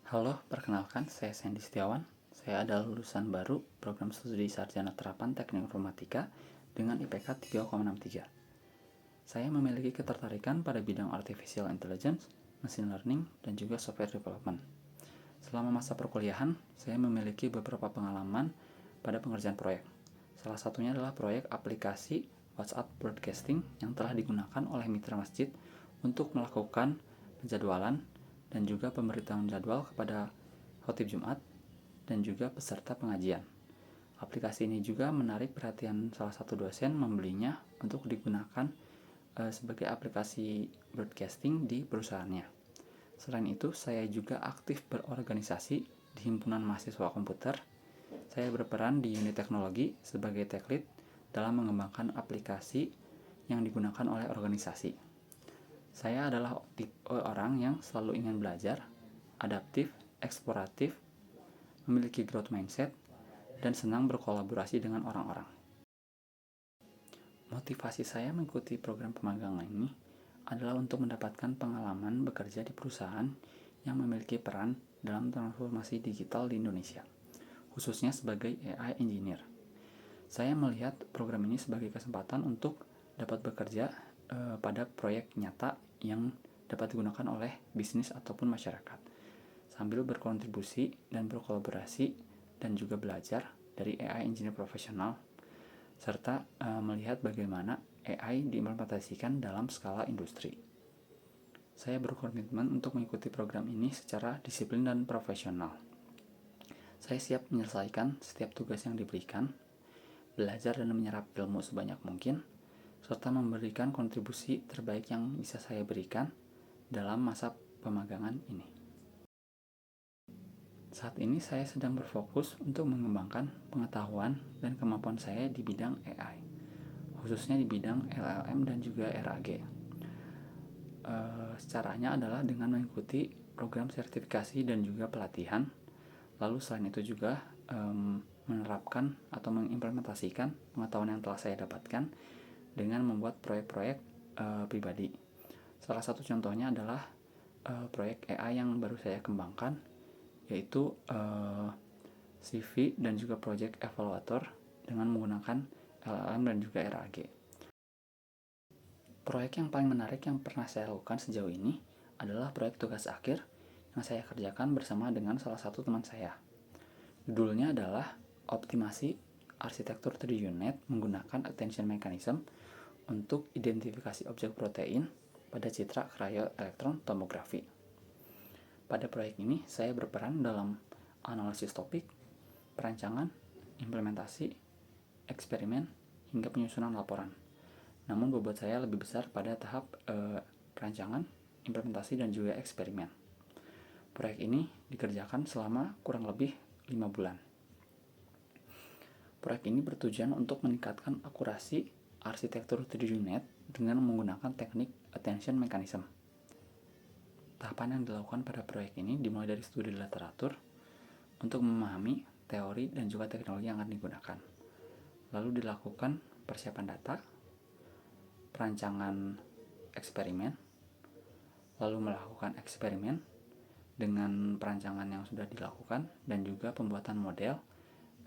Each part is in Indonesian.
Halo, perkenalkan saya Sandy Setiawan. Saya adalah lulusan baru program studi sarjana terapan teknik informatika dengan IPK 3,63. Saya memiliki ketertarikan pada bidang artificial intelligence, machine learning, dan juga software development. Selama masa perkuliahan, saya memiliki beberapa pengalaman pada pengerjaan proyek. Salah satunya adalah proyek aplikasi WhatsApp broadcasting yang telah digunakan oleh mitra masjid untuk melakukan penjadwalan dan juga pemberitahuan jadwal kepada khotib Jumat dan juga peserta pengajian. Aplikasi ini juga menarik perhatian salah satu dosen membelinya untuk digunakan sebagai aplikasi broadcasting di perusahaannya. Selain itu, saya juga aktif berorganisasi di Himpunan Mahasiswa Komputer. Saya berperan di unit teknologi sebagai tech lead dalam mengembangkan aplikasi yang digunakan oleh organisasi. Saya adalah tipe orang yang selalu ingin belajar, adaptif, eksploratif, memiliki growth mindset, dan senang berkolaborasi dengan orang-orang. Motivasi saya mengikuti program pemagangan ini adalah untuk mendapatkan pengalaman bekerja di perusahaan yang memiliki peran dalam transformasi digital di Indonesia, khususnya sebagai AI engineer. Saya melihat program ini sebagai kesempatan untuk dapat bekerja pada proyek nyata yang dapat digunakan oleh bisnis ataupun masyarakat, sambil berkontribusi dan berkolaborasi dan juga belajar dari AI engineer profesional, serta melihat bagaimana AI diimplementasikan dalam skala industri. Saya berkomitmen untuk mengikuti program ini secara disiplin dan profesional. Saya siap menyelesaikan setiap tugas yang diberikan, belajar dan menyerap ilmu sebanyak mungkin, serta memberikan kontribusi terbaik yang bisa saya berikan dalam masa pemagangan ini. Saat ini saya sedang berfokus untuk mengembangkan pengetahuan dan kemampuan saya di bidang AI, khususnya di bidang LLM dan juga RAG. Caranya adalah dengan mengikuti program sertifikasi dan juga pelatihan. Lalu selain itu juga menerapkan atau mengimplementasikan pengetahuan yang telah saya dapatkan dengan membuat proyek-proyek pribadi. Salah satu contohnya adalah proyek AI yang baru saya kembangkan, yaitu CV dan juga project evaluator dengan menggunakan LLM dan juga RAG. Proyek yang paling menarik yang pernah saya lakukan sejauh ini adalah proyek tugas akhir yang saya kerjakan bersama dengan salah satu teman saya. Judulnya adalah optimasi arsitektur 3D unit menggunakan attention mechanism untuk identifikasi objek protein pada citra cryo-elektron tomografi. Pada proyek ini, saya berperan dalam analisis topik, perancangan, implementasi, eksperimen, hingga penyusunan laporan. Namun bobot saya lebih besar pada tahap perancangan, implementasi, dan juga eksperimen. Proyek ini dikerjakan selama kurang lebih 5 bulan. Proyek ini bertujuan untuk meningkatkan akurasi arsitektur 3D unit dengan menggunakan teknik attention mechanism. Tahapan yang dilakukan pada proyek ini dimulai dari studi literatur untuk memahami teori dan juga teknologi yang akan digunakan. Lalu dilakukan persiapan data, perancangan eksperimen, lalu melakukan eksperimen dengan perancangan yang sudah dilakukan dan juga pembuatan model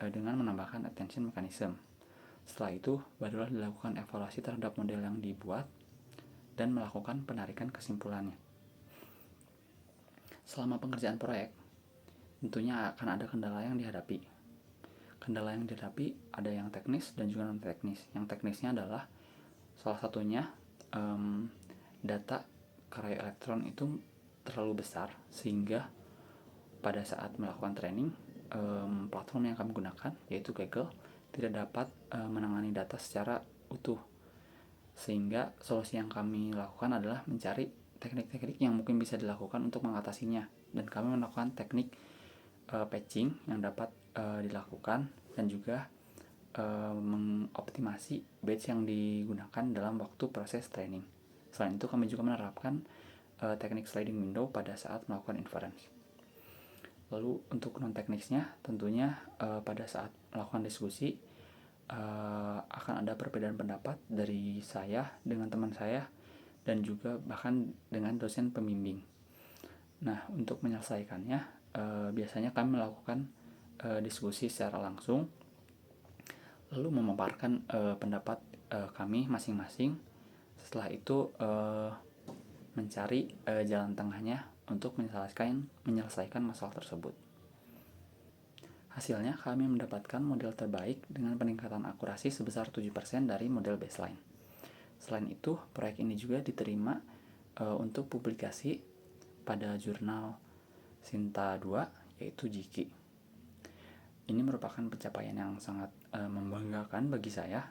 dengan menambahkan attention mechanism. Setelah itu, barulah dilakukan evaluasi terhadap model yang dibuat dan melakukan penarikan kesimpulannya. Selama pengerjaan proyek, tentunya akan ada kendala yang dihadapi. Kendala yang dihadapi ada yang teknis dan juga non-teknis. Yang teknisnya adalah salah satunya data cryo-elektron itu terlalu besar sehingga pada saat melakukan training, platform yang kami gunakan yaitu Kaggle tidak dapat menangani data secara utuh, sehingga solusi yang kami lakukan adalah mencari teknik-teknik yang mungkin bisa dilakukan untuk mengatasinya, dan kami melakukan teknik patching yang dapat dilakukan dan juga mengoptimasi batch yang digunakan dalam waktu proses training. Selain itu kami juga menerapkan teknik sliding window pada saat melakukan inference. Lalu untuk non-teknisnya tentunya pada saat melakukan diskusi akan ada perbedaan pendapat dari saya dengan teman saya dan juga bahkan dengan dosen pembimbing. Nah, untuk menyelesaikannya biasanya kami melakukan diskusi secara langsung, lalu memaparkan pendapat kami masing-masing. Setelah itu mencari jalan tengahnya untuk menyelesaikan masalah tersebut. Hasilnya kami mendapatkan model terbaik dengan peningkatan akurasi sebesar 7% dari model baseline. Selain itu, proyek ini juga diterima untuk publikasi pada jurnal Sinta 2, yaitu JIKI. Ini merupakan pencapaian yang sangat membanggakan bagi saya.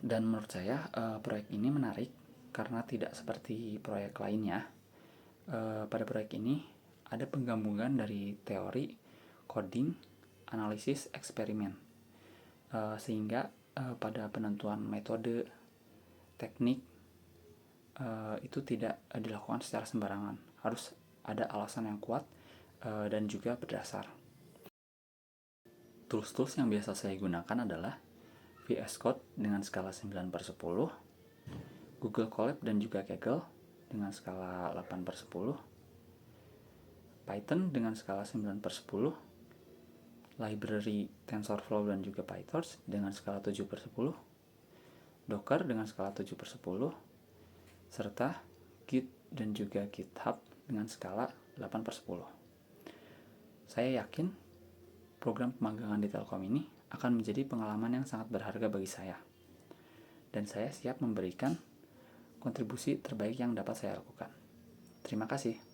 Dan menurut saya proyek ini menarik karena tidak seperti proyek lainnya. Pada proyek ini ada penggabungan dari teori, coding, analisis, eksperimen. Sehingga pada penentuan metode, teknik itu tidak dilakukan secara sembarangan. Harus ada alasan yang kuat dan juga berdasar. Tools-tools yang biasa saya gunakan adalah VS Code dengan skala 9/10, Google Colab dan juga Kaggle dengan skala 8/10, Python dengan skala 9/10, library TensorFlow dan juga PyTorch dengan skala 7/10, Docker dengan skala 7/10, serta Git dan juga GitHub dengan skala 8/10. Saya yakin program pemagangan di Telkom ini akan menjadi pengalaman yang sangat berharga bagi saya. Dan saya siap memberikan kontribusi terbaik yang dapat saya lakukan. Terima kasih.